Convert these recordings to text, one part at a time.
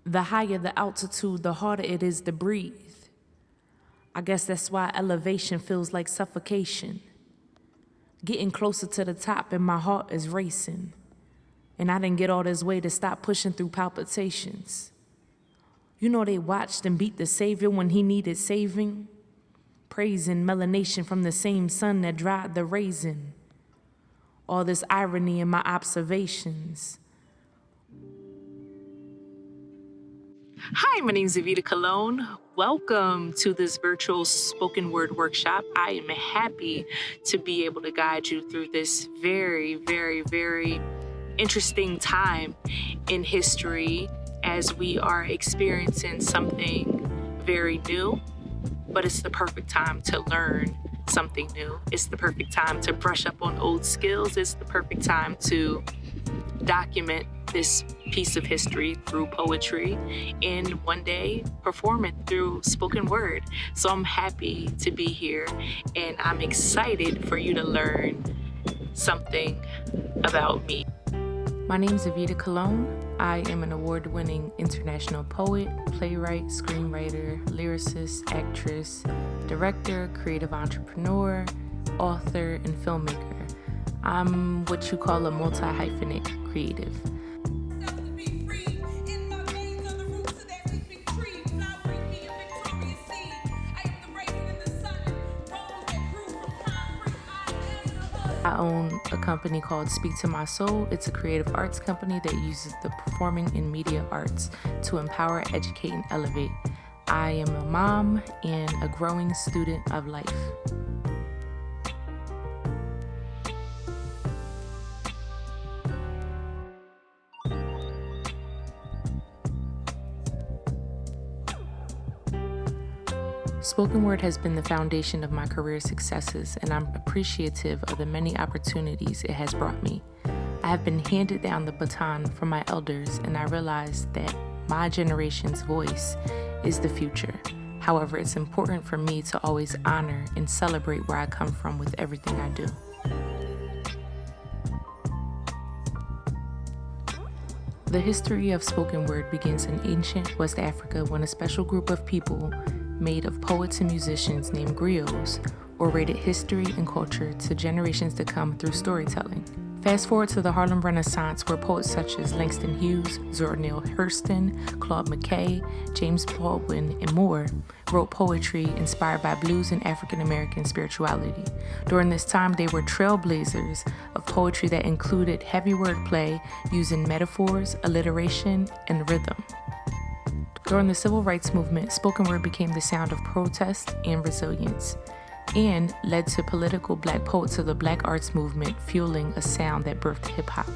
The higher the altitude, the harder it is to breathe. I guess that's why elevation feels like suffocation. Getting closer to the top and my heart is racing. And I didn't get all this way to stop pushing through palpitations. You know they watched and beat the Savior when he needed saving. Praising melanation from the same sun that dried the raisin. All this irony in my observations. Hi, my name is Evita Colon. Welcome to this virtual spoken word workshop. I am happy to be able to guide you through this very, very, very interesting time in history as we are experiencing something very new, but it's the perfect time to learn something new. It's the perfect time to brush up on old skills. It's the perfect time to document this piece of history through poetry and one day perform it through spoken word. So I'm happy to be here and I'm excited for you to learn something about me. My name is Evita Colon. I am an award-winning international poet, playwright, screenwriter, lyricist, actress, director, creative entrepreneur, author, and filmmaker. I'm what you call a multi-hyphenate creative. I own a company called Speak to My Soul. It's a creative arts company that uses the performing and media arts to empower, educate, and elevate. I am a mom and a growing student of life. Spoken word has been the foundation of my career successes, and I'm appreciative of the many opportunities it has brought me. I have been handed down the baton from my elders, and I realize that my generation's voice is the future. However, it's important for me to always honor and celebrate where I come from with everything I do. The history of spoken word begins in ancient West Africa when a special group of people made of poets and musicians named griots orated history and culture to generations to come through storytelling. Fast forward to the Harlem Renaissance, where poets such as Langston Hughes, Zora Neale Hurston, Claude McKay, James Baldwin, and more wrote poetry inspired by blues and African American spirituality. During this time, they were trailblazers of poetry that included heavy wordplay using metaphors, alliteration, and rhythm. During the Civil Rights Movement, spoken word became the sound of protest and resilience, and led to political black poets of the Black Arts Movement, fueling a sound that birthed hip-hop.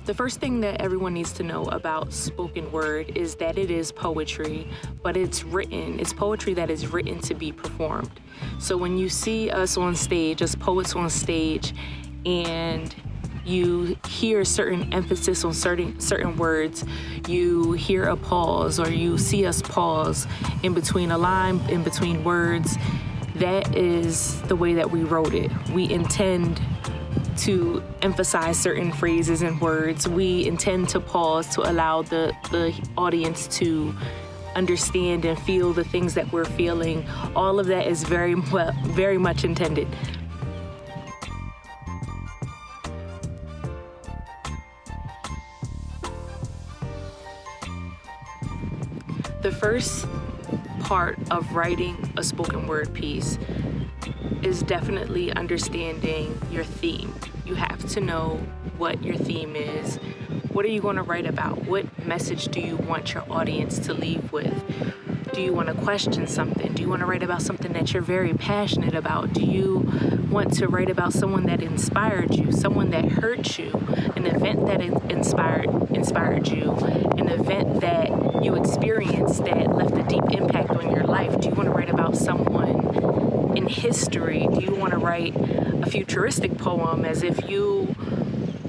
The first thing that everyone needs to know about spoken word is that it is poetry, but it's poetry that is written to be performed. So when you see us on stage, as poets on stage, and you hear certain emphasis on certain words, you hear a pause, or you see us pause in between a line, in between words, that is the way that we wrote it. We intend to emphasize certain phrases and words. We intend to pause to allow the audience to understand and feel the things that we're feeling. All of that is very much intended. The first part of writing a spoken word piece is definitely understanding your theme. You have to know what your theme is. What are you going to write about? What message do you want your audience to leave with? Do you want to question something? Do you want to write about something that you're very passionate about? Do you want to write about someone that inspired you, someone that hurt you, an event that inspired you, an event that you experienced that left a deep impact on your life? Do you want to write about someone in history? Do you want to write a futuristic poem as if you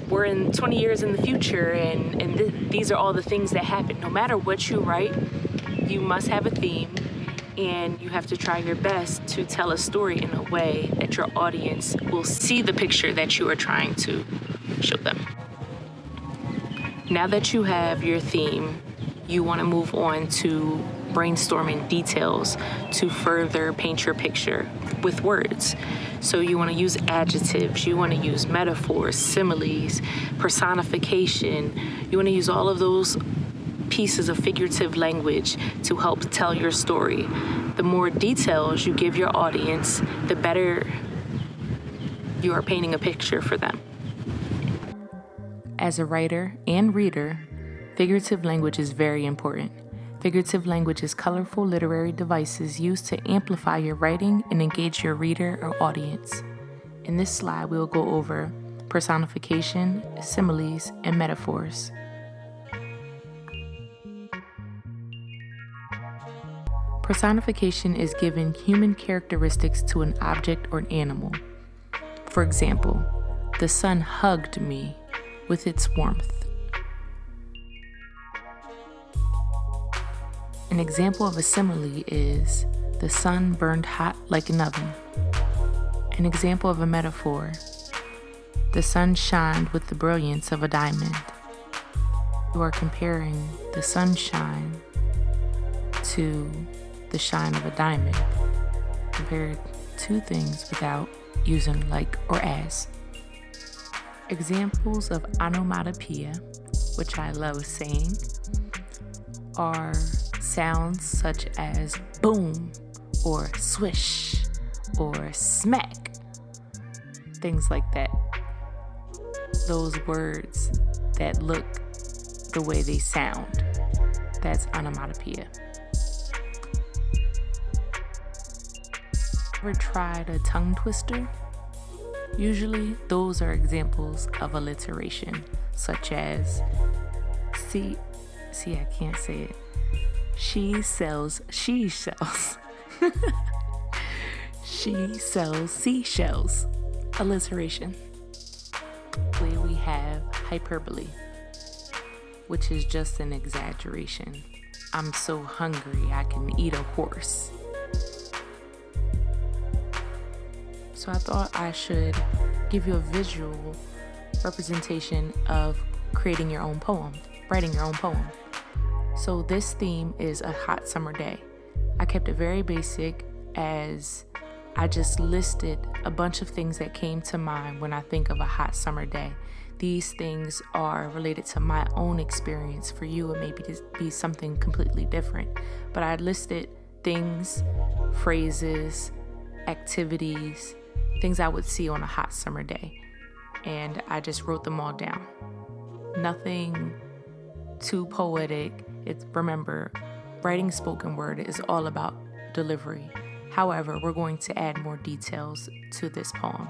were in 20 years in the future and these are all the things that happen? No matter what you write, you must have a theme and you have to try your best to tell a story in a way that your audience will see the picture that you are trying to show them. Now that you have your theme, you want to move on to brainstorming details to further paint your picture with words. So you want to use adjectives, you want to use metaphors, similes, personification. You want to use all of those pieces of figurative language to help tell your story. The more details you give your audience, the better you are painting a picture for them. As a writer and reader, figurative language is very important. Figurative language is colorful literary devices used to amplify your writing and engage your reader or audience. In this slide, we will go over personification, similes, and metaphors. Personification is giving human characteristics to an object or an animal. For example, the sun hugged me with its warmth. An example of a simile is the sun burned hot like an oven. An example of a metaphor, the sun shined with the brilliance of a diamond. You are comparing the sunshine to the shine of a diamond. Compare two things without using like or as. Examples of onomatopoeia, which I love saying, are sounds such as boom or swish or smack, things like that. Those words that look the way they sound, that's onomatopoeia. Ever tried a tongue twister? Usually those are examples of alliteration, such as I can't say it. She sells seashells. She sells seashells. Alliteration. We have hyperbole, which is just an exaggeration. I'm so hungry I can eat a horse. So I thought I should give you a visual representation of creating your own poem, writing your own poem. So this theme is a hot summer day. I kept it very basic, as I just listed a bunch of things that came to mind when I think of a hot summer day. These things are related to my own experience. For you, it may be something completely different. But I listed things, phrases, activities, things I would see on a hot summer day. And I just wrote them all down. Nothing too poetic. Remember, writing spoken word is all about delivery. However, we're going to add more details to this poem.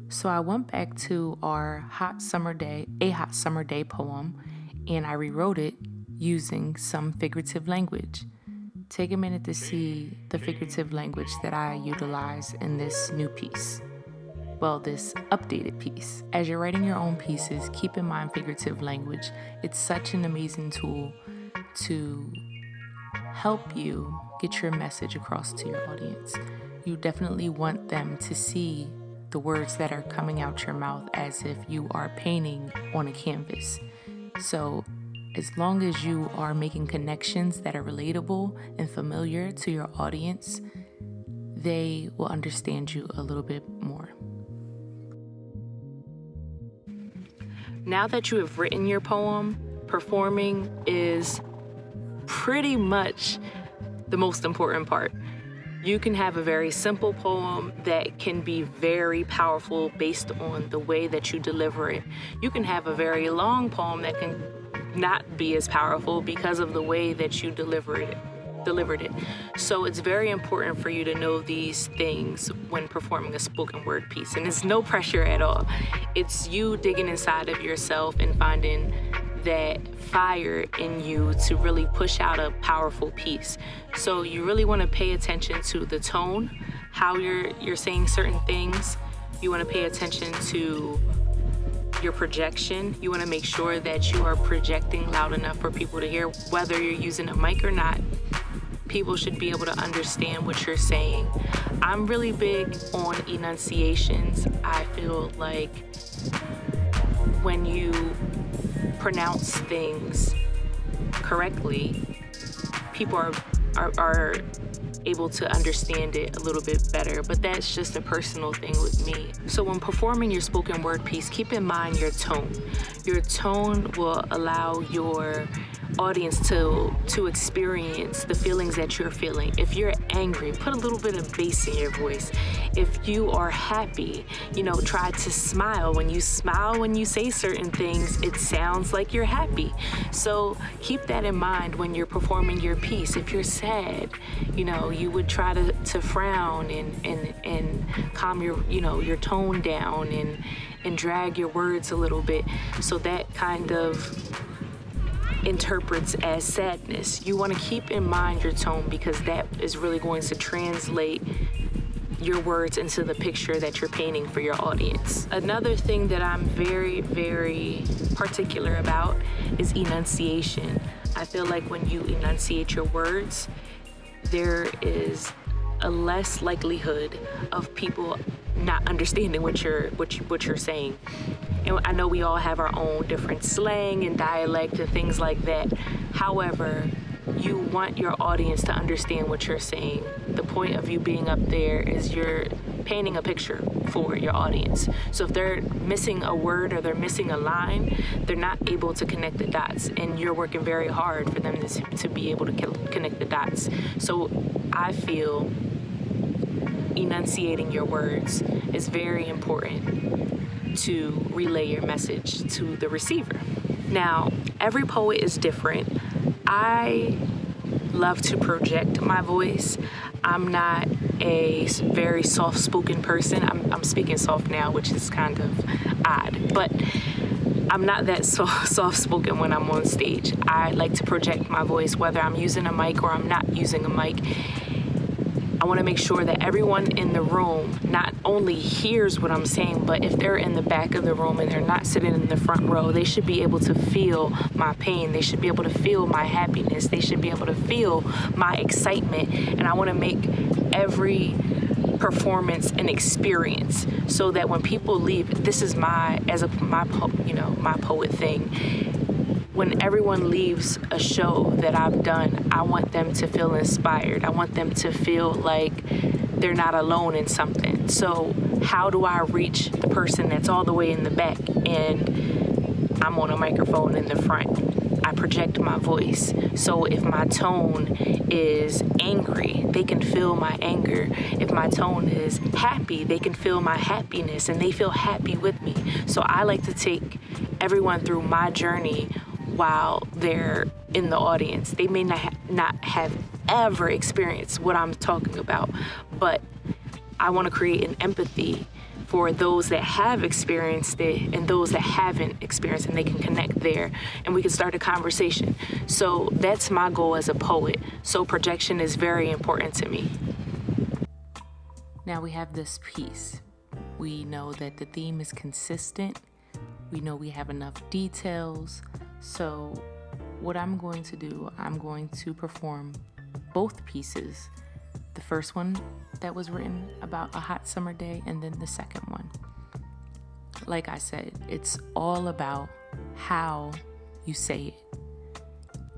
So I went back to our A Hot Summer Day poem, and I rewrote it using some figurative language. Take a minute to see the figurative language that I utilize in this new piece. Well, this updated piece. As you're writing your own pieces, keep in mind figurative language. It's such an amazing tool to help you get your message across to your audience. You definitely want them to see the words that are coming out your mouth as if you are painting on a canvas. So as long as you are making connections that are relatable and familiar to your audience, they will understand you a little bit more. Now that you have written your poem, performing is pretty much the most important part. You can have a very simple poem that can be very powerful based on the way that you deliver it. You can have a very long poem that can not be as powerful because of the way that you delivered it. So it's very important for you to know these things when performing a spoken word piece. And it's no pressure at all. It's you digging inside of yourself and finding that fire in you to really push out a powerful piece. So you really want to pay attention to the tone, how you're saying certain things. You want to pay attention to your projection. You want to make sure that you are projecting loud enough for people to hear, whether you're using a mic or not. people should be able to understand what you're saying. I'm really big on enunciations. I feel like when you pronounce things correctly, people are able to understand it a little bit better, but that's just a personal thing with me. So when performing your spoken word piece, keep in mind your tone. Your tone will allow your audience to experience the feelings that you're feeling. If you're angry, put a little bit of bass in your voice. If you are happy, try to smile. When you smile, when you say certain things, it sounds like you're happy. So keep that in mind when you're performing your piece. If you're sad, you would try to frown and calm your tone down and drag your words a little bit. So that kind of interprets as sadness. You want to keep in mind your tone because that is really going to translate your words into the picture that you're painting for your audience. Another thing that I'm very, very particular about is enunciation. I feel like when you enunciate your words, there is a less likelihood of people not understanding what you're saying. And I know we all have our own different slang and dialect and things like that. However, you want your audience to understand what you're saying. The point of you being up there is you're painting a picture for your audience. So if they're missing a word or they're missing a line, they're not able to connect the dots, and you're working very hard for them to be able to connect the dots. So I feel enunciating your words is very important to relay your message to the receiver. Now, every poet is different. I love to project my voice. I'm not a very soft-spoken person. I'm speaking soft now, which is kind of odd, but I'm not that soft-spoken when I'm on stage. I like to project my voice, whether I'm using a mic or I'm not using a mic. I want to make sure that everyone in the room not only hears what I'm saying, but if they're in the back of the room and they're not sitting in the front row, they should be able to feel my pain. They should be able to feel my happiness. They should be able to feel my excitement. And I want to make every performance an experience so that when people leave, this is my poet thing. When everyone leaves a show that I've done, I want them to feel inspired. I want them to feel like they're not alone in something. So how do I reach the person that's all the way in the back and I'm on a microphone in the front? I project my voice. So if my tone is angry, they can feel my anger. If my tone is happy, they can feel my happiness and they feel happy with me. So I like to take everyone through my journey while they're in the audience. They may not have ever experienced what I'm talking about, but I want to create an empathy for those that have experienced it and those that haven't experienced it, and they can connect there and we can start a conversation. So that's my goal as a poet. So projection is very important to me. Now we have this piece. We know that the theme is consistent. We know we have enough details. So what I'm going to do, I'm going to perform both pieces. The first one that was written about a hot summer day, and then the second one. Like I said, it's all about how you say it.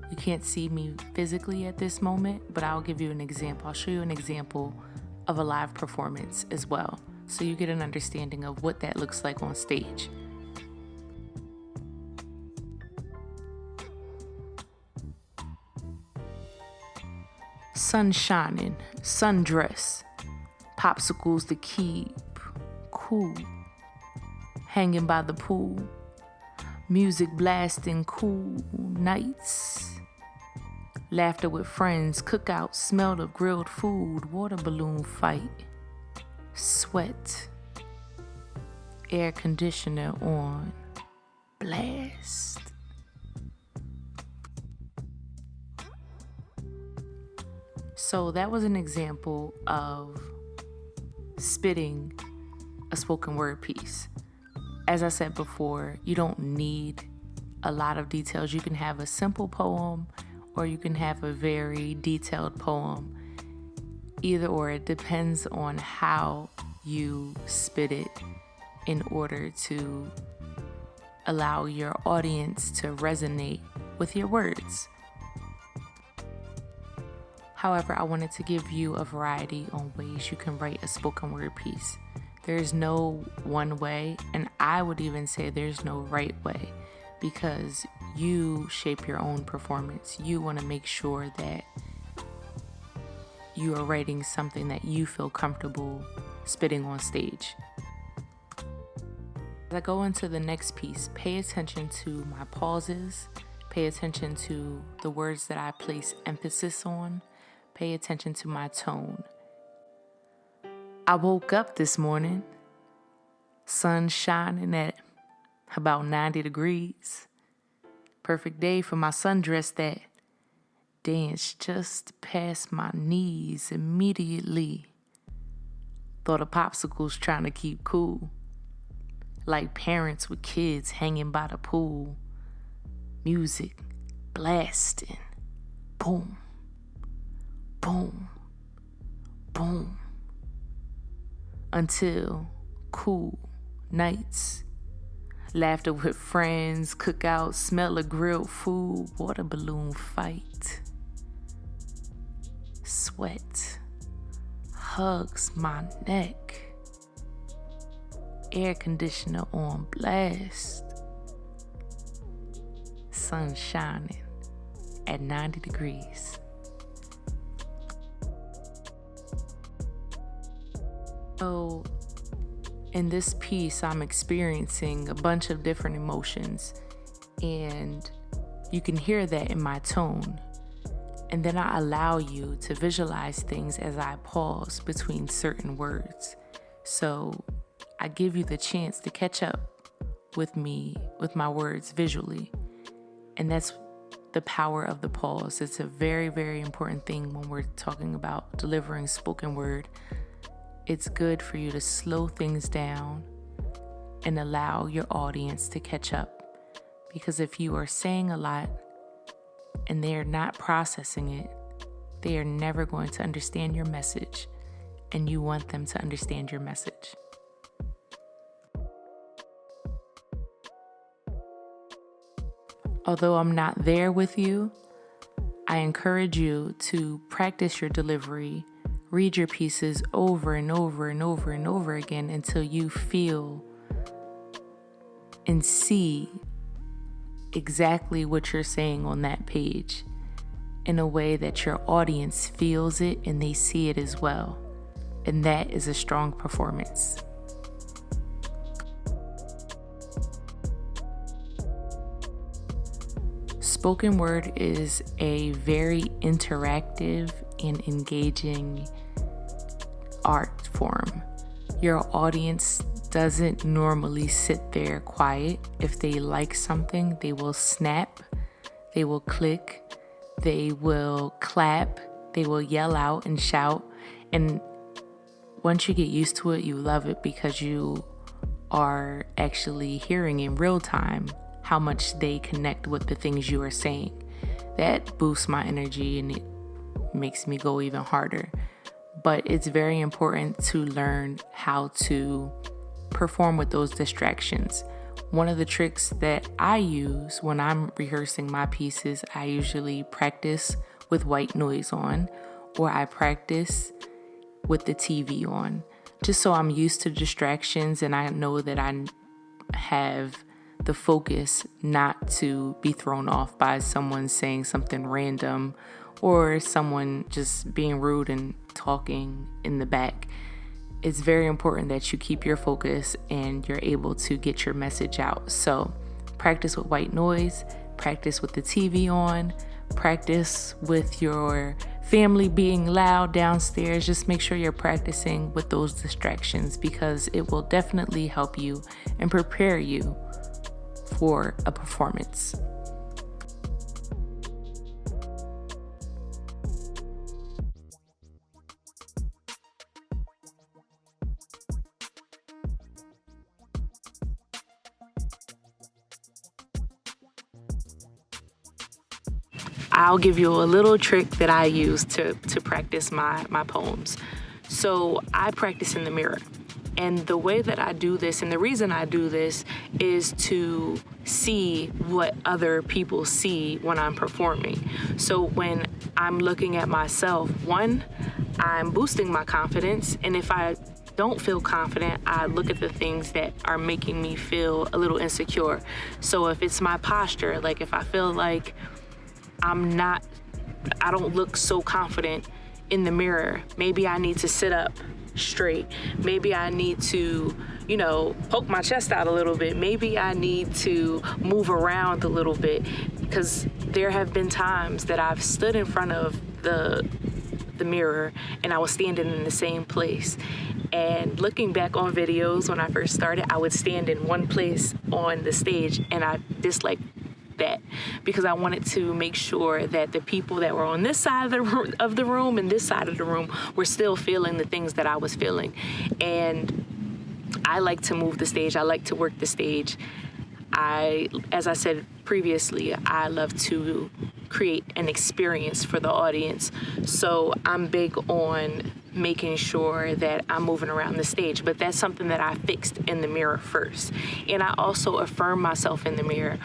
You can't see me physically at this moment, but I'll give you an example. I'll show you an example of a live performance as well, so you get an understanding of what that looks like on stage. Sun shining, sundress, popsicles to keep cool, hanging by the pool, music blasting, cool nights, laughter with friends, cookouts, smell of grilled food, water balloon fight, sweat, air conditioner on, blast. So that was an example of spitting a spoken word piece. As I said before, you don't need a lot of details. You can have a simple poem or you can have a very detailed poem. Either or, it depends on how you spit it in order to allow your audience to resonate with your words. However, I wanted to give you a variety on ways you can write a spoken word piece. There's no one way, and I would even say there's no right way, because you shape your own performance. You want to make sure that you are writing something that you feel comfortable spitting on stage. As I go into the next piece, pay attention to my pauses, pay attention to the words that I place emphasis on, pay attention to my tone. I woke up this morning, sun shining at about 90 degrees. Perfect day for my sundress that danced just past my knees immediately. Thought of popsicles trying to keep cool. Like parents with kids hanging by the pool. Music blasting. Boom, boom, boom. Until cool nights. Laughter with friends, cookouts, smell of grilled food, water balloon fight. Sweat hugs my neck. Air conditioner on blast. Sun shining at 90 degrees. So, in this piece, I'm experiencing a bunch of different emotions, and you can hear that in my tone. And then I allow you to visualize things as I pause between certain words. So I give you the chance to catch up with me, with my words visually. And that's the power of the pause. It's a very, very important thing when we're talking about delivering spoken word. It's good for you to slow things down and allow your audience to catch up. Because if you are saying a lot and they are not processing it, they are never going to understand your message, and you want them to understand your message. Although I'm not there with you, I encourage you to practice your delivery, read your pieces over and over and over and over again until you feel and see exactly what you're saying on that page in a way that your audience feels it and they see it as well. And that is a strong performance. Spoken word is a very interactive and engaging art form. Your audience doesn't normally sit there quiet. If they like something, they will snap, they will click, they will clap, they will yell out and shout. And once you get used to it, you love it because you are actually hearing in real time how much they connect with the things you are saying. That boosts my energy and it makes me go even harder. But it's very important to learn how to perform with those distractions. One of the tricks that I use when I'm rehearsing my pieces, I usually practice with white noise on, or I practice with the TV on, just so I'm used to distractions and I know that I have the focus not to be thrown off by someone saying something random or someone just being rude and talking in the back. It's very important that you keep your focus and you're able to get your message out. So practice with white noise, practice with the TV on, practice with your family being loud downstairs. Just make sure you're practicing with those distractions because it will definitely help you and prepare you for a performance. I'll give you a little trick that I use to practice my poems. So I practice in the mirror. And the way that I do this, and the reason I do this, is to see what other people see when I'm performing. So when I'm looking at myself, one, I'm boosting my confidence. And if I don't feel confident, I look at the things that are making me feel a little insecure. So if it's my posture, like if I feel like I don't look so confident in the mirror, maybe I need to sit up straight. Maybe I need to, poke my chest out a little bit. Maybe I need to move around a little bit, because there have been times that I've stood in front of the mirror and I was standing in the same place. And looking back on videos when I first started, I would stand in one place on the stage, and I disliked that because I wanted to make sure that the people that were on this side of the room and this side of the room were still feeling the things that I was feeling. And I like to move the stage. I like to work the stage. As I said previously, I love to create an experience for the audience. So I'm big on making sure that I'm moving around the stage, but that's something that I fixed in the mirror first. And I also affirm myself in the mirror.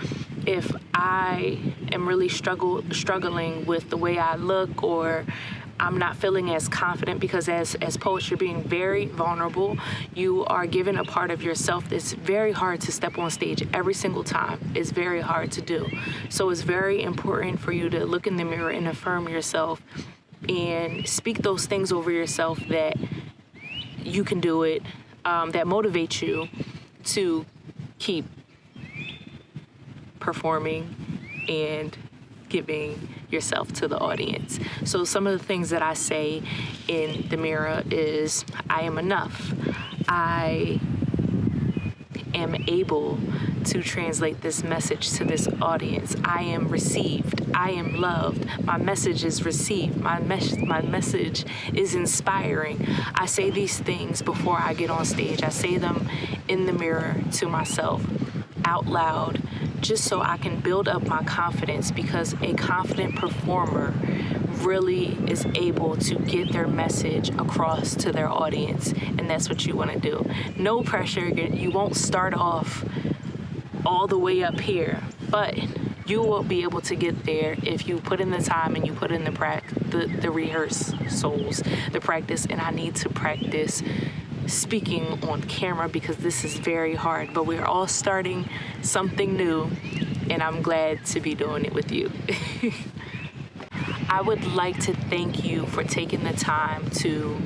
If I am really struggling with the way I look, or I'm not feeling as confident, because as poets, you're being very vulnerable. You are given a part of yourself that's very hard to step on stage every single time. It's very hard to do. So it's very important for you to look in the mirror and affirm yourself and speak those things over yourself that you can do it, that motivate you to keep performing and giving yourself to the audience. So some of the things that I say in the mirror is, I am enough. I am able to translate this message to this audience. I am received. I am loved. My message is received. My message is inspiring. I say these things before I get on stage. I say them in the mirror to myself, out loud, just so I can build up my confidence, because a confident performer really is able to get their message across to their audience, and that's what you want to do. No pressure. You won't start off all the way up here, but you will be able to get there if you put in the time and you put in the rehearsals, the practice. And I need to practice speaking on camera because this is very hard, but we're all starting something new, and I'm glad to be doing it with you. I would like to thank you for taking the time to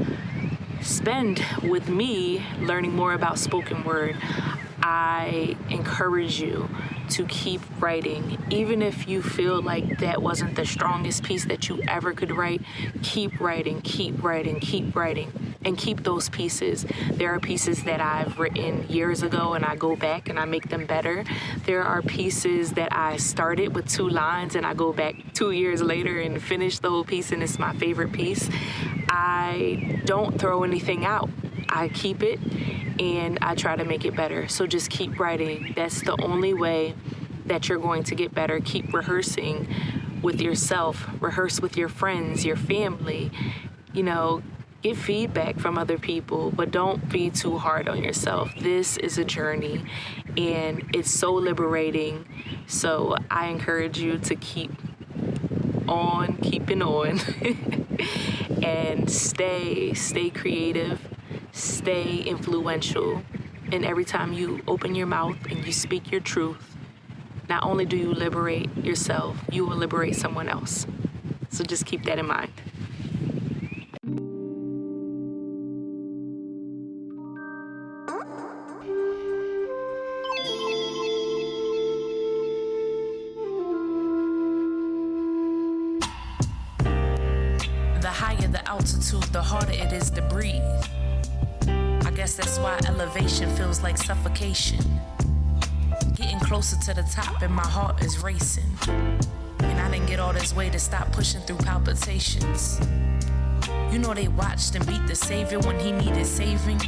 spend with me learning more about spoken word. I encourage you to keep writing. Even if you feel like that wasn't the strongest piece that you ever could write, keep writing, keep writing, keep writing, and keep those pieces. There are pieces that I've written years ago and I go back and I make them better. There are pieces that I started with 2 lines and I go back 2 years later and finish the whole piece, and it's my favorite piece. I don't throw anything out. I keep it and I try to make it better. So just keep writing. That's the only way that you're going to get better. Keep rehearsing with yourself. Rehearse with your friends, your family. Get feedback from other people, but don't be too hard on yourself. This is a journey and it's so liberating. So I encourage you to keep on keeping on and stay creative. Stay influential, and every time you open your mouth and you speak your truth, not only do you liberate yourself, you will liberate someone else. So just keep that in mind. The higher the altitude, the harder it is to breathe. I guess that's why elevation feels like suffocation. Getting closer to the top and my heart is racing. And I didn't get all this way to stop pushing through palpitations. They watched and beat the savior when he needed saving.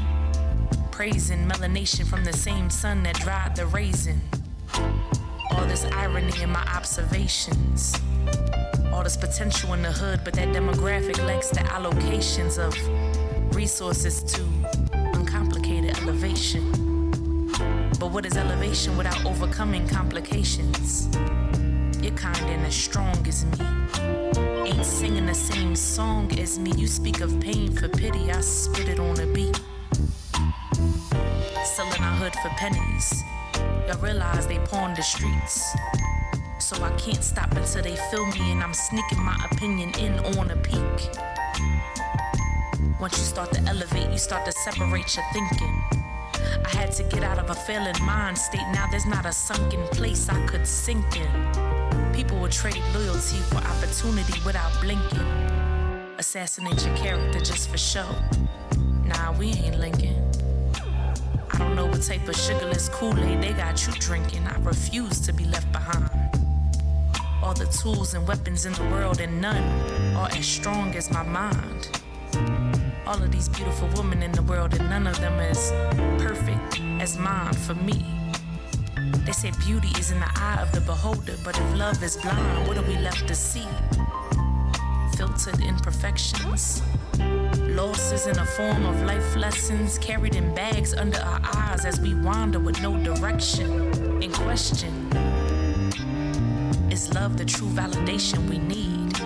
Praising melanation from the same sun that dried the raisin. All this irony in my observations. All all this potential in the hood, but that demographic lacks the allocations of resources to uncomplicated elevation. But what is elevation without overcoming complications? Your kind ain't as strong as me, ain't singing the same song as me. You speak of pain for pity, I spit it on a beat. Selling our hood for pennies, y'all realize they pawn the streets. So I can't stop until they feel me, and I'm sneaking my opinion in on a peak. Once you start to elevate, you start to separate your thinking. I had to get out of a failing mind state. Now there's not a sunken place I could sink in. People will trade loyalty for opportunity without blinking. Assassinate your character just for show. Nah, we ain't linking. I don't know what type of sugarless Kool-Aid they got you drinking. I refuse to be left behind. All the tools and weapons in the world, and none are as strong as my mind. All of these beautiful women in the world, and none of them as perfect as mine for me. They say beauty is in the eye of the beholder, but if love is blind, what are we left to see? Filtered imperfections, losses in a form of life lessons, carried in bags under our eyes as we wander with no direction. In question, is love the true validation we need?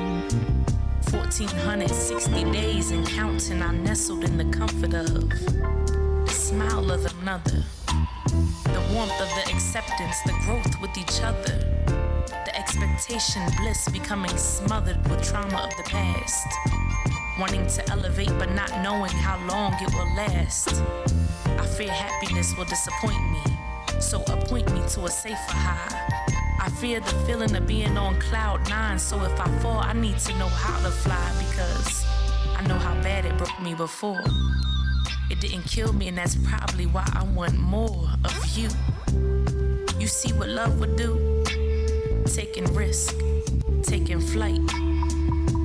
1460 days and counting, I nestled in the comfort of the smile of another, the warmth of the acceptance, the growth with each other, the expectation, bliss becoming smothered with trauma of the past, wanting to elevate but not knowing how long it will last. I fear happiness will disappoint me, so appoint me to a safer high. I fear the feeling of being on cloud 9, so if I fall, I need to know how to fly, because I know how bad it broke me before. It didn't kill me, and that's probably why I want more of you. You see what love would do? Taking risk, taking flight.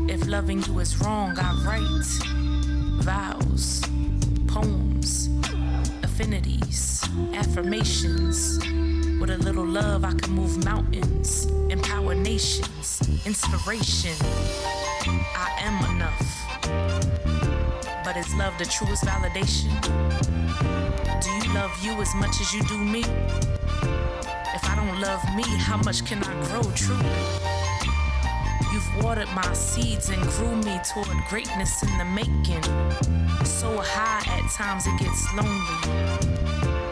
If loving you is wrong, I write vows, poems, affinities, affirmations. With a little love, I can move mountains, empower nations, inspiration. I am enough. But is love the truest validation? Do you love you as much as you do me? If I don't love me, how much can I grow truly? You've watered my seeds and grew me toward greatness in the making. So high at times it gets lonely.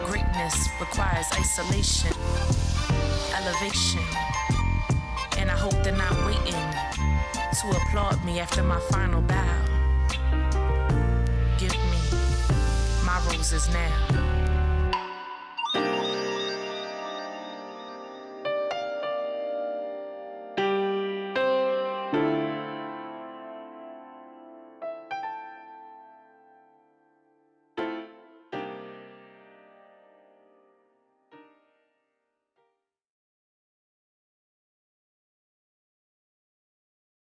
Greatness requires isolation, elevation, and I hope they're not waiting to applaud me after my final bow. Give me my roses now.